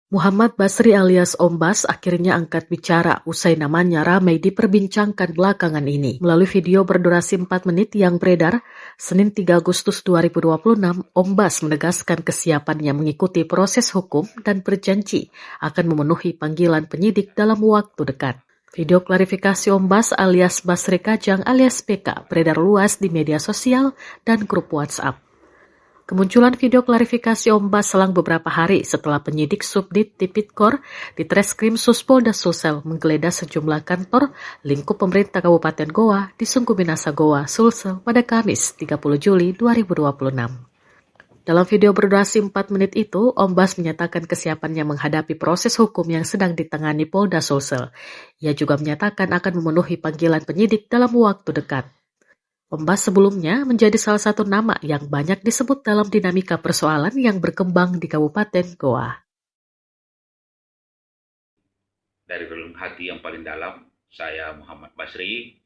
Muhammad Basri alias Om Bas akhirnya angkat bicara usai namanya ramai diperbincangkan belakangan ini. Melalui video berdurasi 4 menit yang beredar, Senin 3 Agustus 2026, Om Bas menegaskan kesiapannya mengikuti proses hukum dan berjanji akan memenuhi panggilan penyidik dalam waktu dekat. Video klarifikasi Om Bas alias Basri Kajang alias PK beredar luas di media sosial dan grup WhatsApp. Kemunculan video klarifikasi Om Bas selang beberapa hari setelah penyidik Subdit Tipikor di Treskrim Suspolda Sulsel menggeledah sejumlah kantor lingkup pemerintah Kabupaten Goa di Sungguh Goa, Sulsel pada Kamis 30 Juli 2026. Dalam video berdurasi 4 menit itu, Om Bas menyatakan kesiapannya menghadapi proses hukum yang sedang ditangani Polda Sulsel. Ia juga menyatakan akan memenuhi panggilan penyidik dalam waktu dekat. Om Bas sebelumnya menjadi salah satu nama yang banyak disebut dalam dinamika persoalan yang berkembang di Kabupaten Goa. Dari relung hati yang paling dalam, saya Muhammad Basri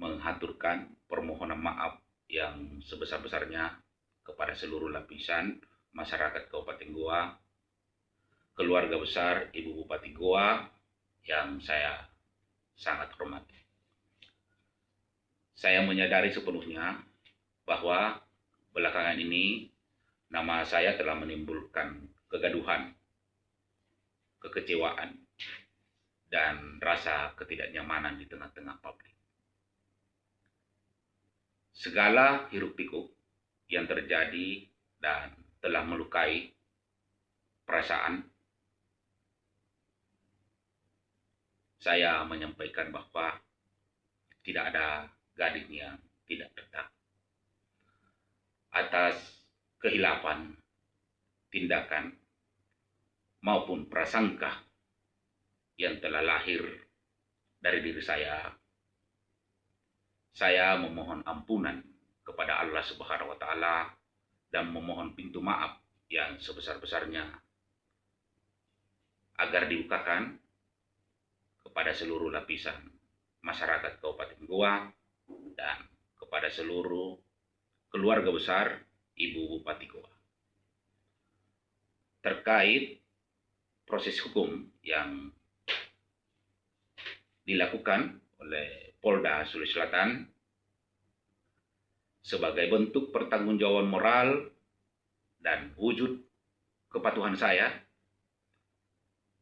menghaturkan permohonan maaf yang sebesar-besarnya kepada seluruh lapisan masyarakat Kabupaten Goa, keluarga besar Ibu Bupati Goa yang saya sangat hormati. Saya menyadari sepenuhnya bahwa belakangan ini nama saya telah menimbulkan kegaduhan, kekecewaan, dan rasa ketidaknyamanan di tengah-tengah publik. Segala hiruk-pikuk yang terjadi dan telah melukai perasaan, saya menyampaikan bahwa tidak ada gading yang tidak retak atas kehilafan, tindakan, maupun prasangka yang telah lahir dari diri saya. Saya memohon ampunan kepada Allah Subhanahu wa Ta'ala dan memohon pintu maaf yang sebesar-besarnya agar dibukakan kepada seluruh lapisan masyarakat Kabupaten Goa dan kepada seluruh keluarga besar Ibu Bupati Goa terkait proses hukum yang dilakukan oleh Polda Sulawesi Selatan sebagai bentuk pertanggungjawaban moral dan wujud kepatuhan saya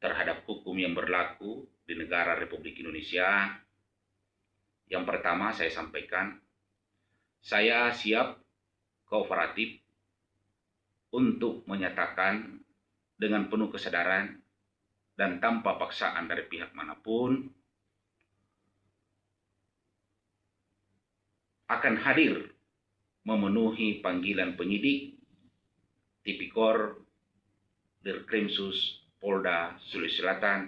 terhadap hukum yang berlaku di negara Republik Indonesia. Yang pertama saya sampaikan, saya siap kooperatif untuk menyatakan dengan penuh kesadaran dan tanpa paksaan dari pihak manapun akan hadir memenuhi panggilan penyidik Tipikor Dirkrimsus Polda Sulawesi Selatan